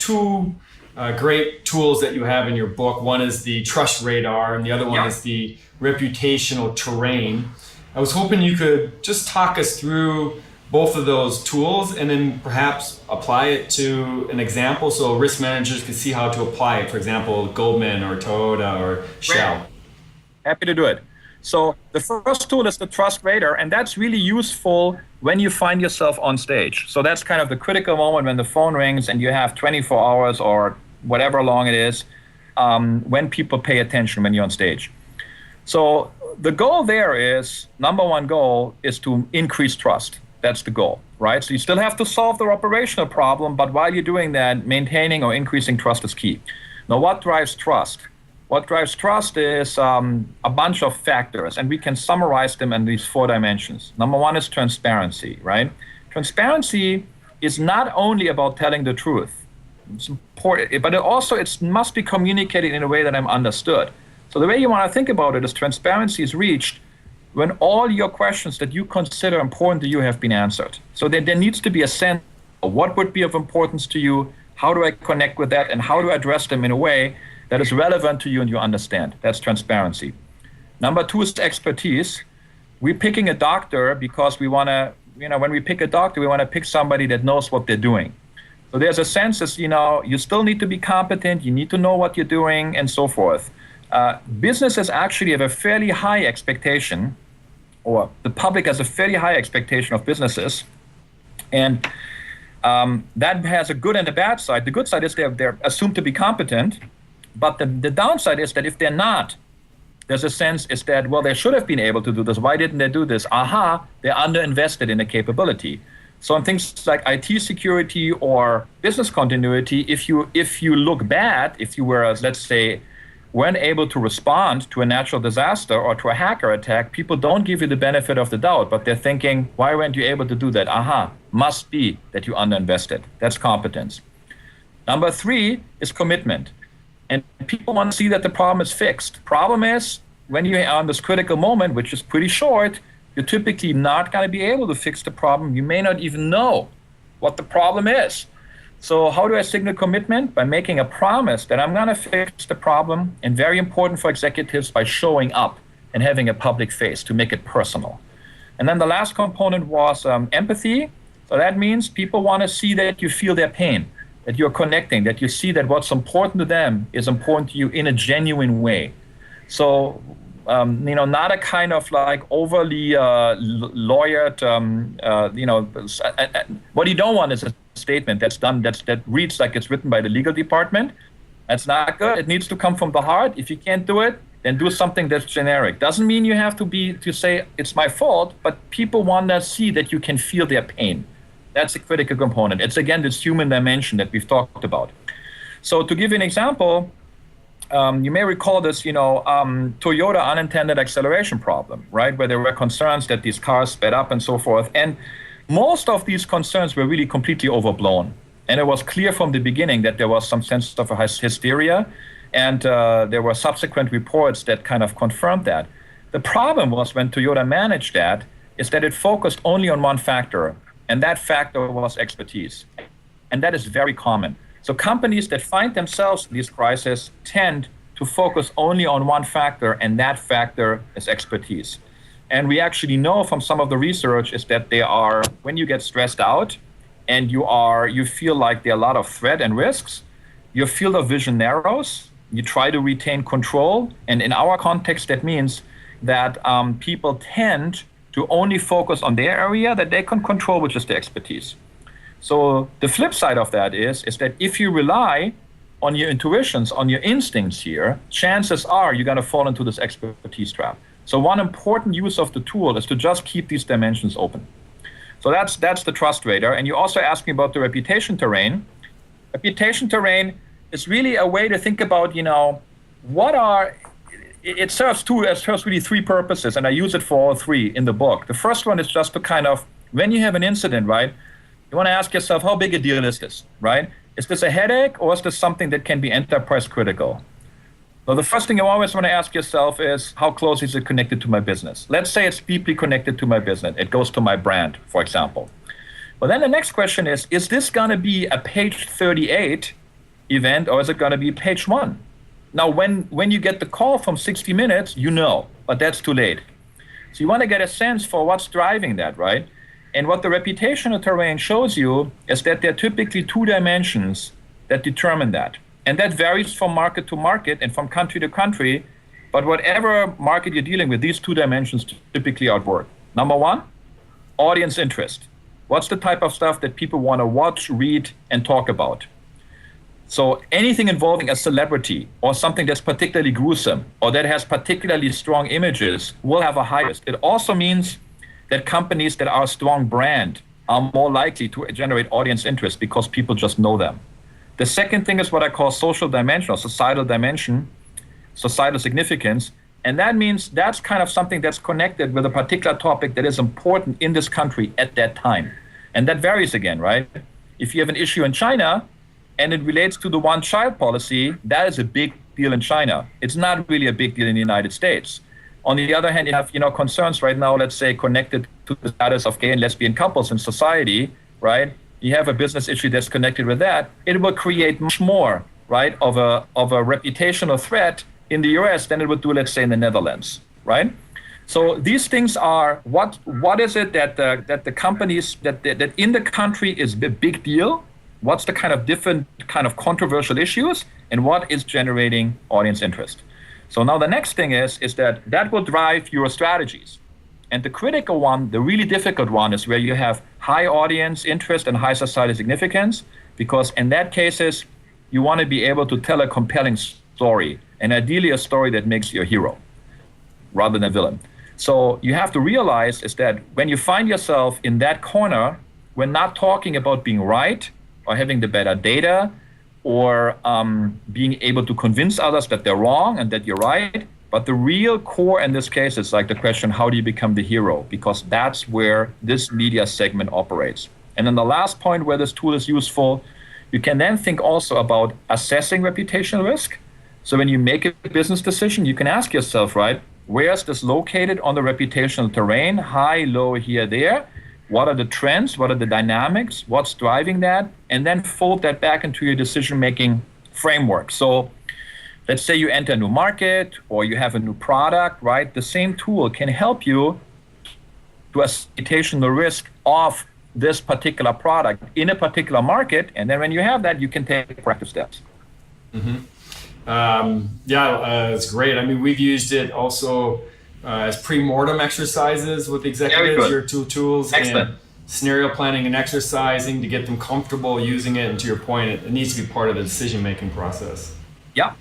two great tools that you have in your book. One is the trust radar, and the other one is the reputational terrain. I was hoping you could just talk us through both of those tools and then perhaps apply it to an example so risk managers can see how to apply it. For example, Goldman or Toyota or Shell. Great. Happy to do it. So the first tool is the trust radar, and that's really useful when you find yourself on stage. So that's kind of the critical moment when the phone rings and you have 24 hours or whatever long it is, when people pay attention when you're on stage. So the goal there is, number one goal is to increase trust. That's the goal, right? So you still have to solve the operational problem, but while you're doing that, maintaining or increasing trust is key. Now, what drives trust? What drives trust is a bunch of factors, and we can summarize them in these 4 dimensions. Number one is transparency, right? Transparency is not only about telling the truth. It's important, but it must be communicated in a way that I'm understood. So the way you want to think about it is transparency is reached when all your questions that you consider important to you have been answered. So there needs to be a sense of what would be of importance to you, how do I connect with that, and how to address them in a way that is relevant to you and you understand. That's transparency. Number 2 is expertise. We're picking a doctor because we want to, when we pick a doctor, we want to pick somebody that knows what they're doing. So there's a sense that, you still need to be competent, you need to know what you're doing, and so forth. Businesses actually have a fairly high expectation, or the public has a fairly high expectation of businesses. And that has a good and a bad side. The good side is they're assumed to be competent, but the downside is that if they're not, there's a sense is that, well, they should have been able to do this. Why didn't they do this? They're underinvested in the capability. So in things like IT security or business continuity, if you look bad, if you were, let's say, weren't able to respond to a natural disaster or to a hacker attack, people don't give you the benefit of the doubt, but they're thinking, why weren't you able to do that? Must be that you underinvested. That's competence. Number 3 is commitment. And people want to see that the problem is fixed. Problem is, when you're on this critical moment, which is pretty short, you're typically not going to be able to fix the problem. You may not even know what the problem is. So how do I signal commitment? By making a promise that I'm going to fix the problem, and very important for executives, by showing up and having a public face to make it personal. And then the last component was empathy. So that means people want to see that you feel their pain, that you're connecting, that you see that what's important to them is important to you in a genuine way. So, not a kind of like overly lawyered, what you don't want is a statement that reads like it's written by the legal department. That's not good. It needs to come from the heart. If you can't do it, then do something that's generic. Doesn't mean you have to say it's my fault, but people want to see that you can feel their pain. That's a critical component. It's again this human dimension that we've talked about. So to give you an example, you may recall this, Toyota unintended acceleration problem, right? Where there were concerns that these cars sped up and so forth. And most of these concerns were really completely overblown. And it was clear from the beginning that there was some sense of hysteria. And there were subsequent reports that kind of confirmed that. The problem was when Toyota managed that, is that it focused only on one factor. And that factor was expertise. And that is very common. So companies that find themselves in these crises tend to focus only on one factor, and that factor is expertise. And we actually know from some of the research is that when you get stressed out and you feel like there are a lot of threat and risks, your field of vision narrows, you try to retain control. And in our context, that means that people tend to only focus on their area that they can control, which is their expertise. So the flip side of that is that if you rely on your intuitions, on your instincts here, chances are you're going to fall into this expertise trap. So one important use of the tool is to just keep these dimensions open. So that's the trust radar. And you also asked me about the reputation terrain. Reputation terrain is really a way to think about, it serves really 3 purposes, and I use it for all 3 in the book. The first one is just to kind of, when you have an incident, right, you want to ask yourself, how big a deal is this, right? Is this a headache, or is this something that can be enterprise critical? So the first thing you always want to ask yourself is, how close is it connected to my business? Let's say it's deeply connected to my business. It goes to my brand, for example. Well, then the next question is this going to be a page 38 event or is it going to be page one? Now, when you get the call from 60 Minutes, you know, but that's too late. So you want to get a sense for what's driving that, right? And what the reputational terrain shows you is that there are typically two dimensions that determine that. And that varies from market to market and from country to country. But whatever market you're dealing with, these two dimensions typically outwork. Number one, audience interest. What's the type of stuff that people want to watch, read, and talk about? So anything involving a celebrity or something that's particularly gruesome or that has particularly strong images will have a high risk. It also means that companies that are a strong brand are more likely to generate audience interest because people just know them. The second thing is what I call social dimension or societal dimension, societal significance. And that means that's kind of something that's connected with a particular topic that is important in this country at that time. And that varies again, right? If you have an issue in China and it relates to the one-child policy, that is a big deal in China. It's not really a big deal in the United States. On the other hand, you have concerns right now, let's say, connected to the status of gay and lesbian couples in society, right? You have a business issue that's connected with that. It will create much more, right, of a reputational threat in the US than it would do, let's say, in the Netherlands, right? So these things are what is it that the companies that in the country is a big deal? What's the kind of different kind of controversial issues, and what is generating audience interest? So now the next thing is that will drive your strategies. And the critical one, the really difficult one, is where you have high audience interest and high societal significance, because in that cases, you want to be able to tell a compelling story, and ideally a story that makes you a hero rather than a villain. So you have to realize is that when you find yourself in that corner, we're not talking about being right or having the better data or being able to convince others that they're wrong and that you're right. But the real core in this case is like the question, how do you become the hero? Because that's where this media segment operates. And then the last point where this tool is useful, you can then think also about assessing reputational risk. So when you make a business decision, you can ask yourself, right, where is this located on the reputational terrain? High, low, here, there. What are the trends? What are the dynamics? What's driving that? And then fold that back into your decision-making framework. So let's say you enter a new market or you have a new product, right? The same tool can help you to assess reputational risk of this particular product in a particular market. And then when you have that, you can take practice steps. Mm-hmm. It's great. I mean, we've used it also as pre-mortem exercises with executives, your two tools. Excellent. And scenario planning and exercising to get them comfortable using it. And to your point, it needs to be part of the decision-making process. Yeah,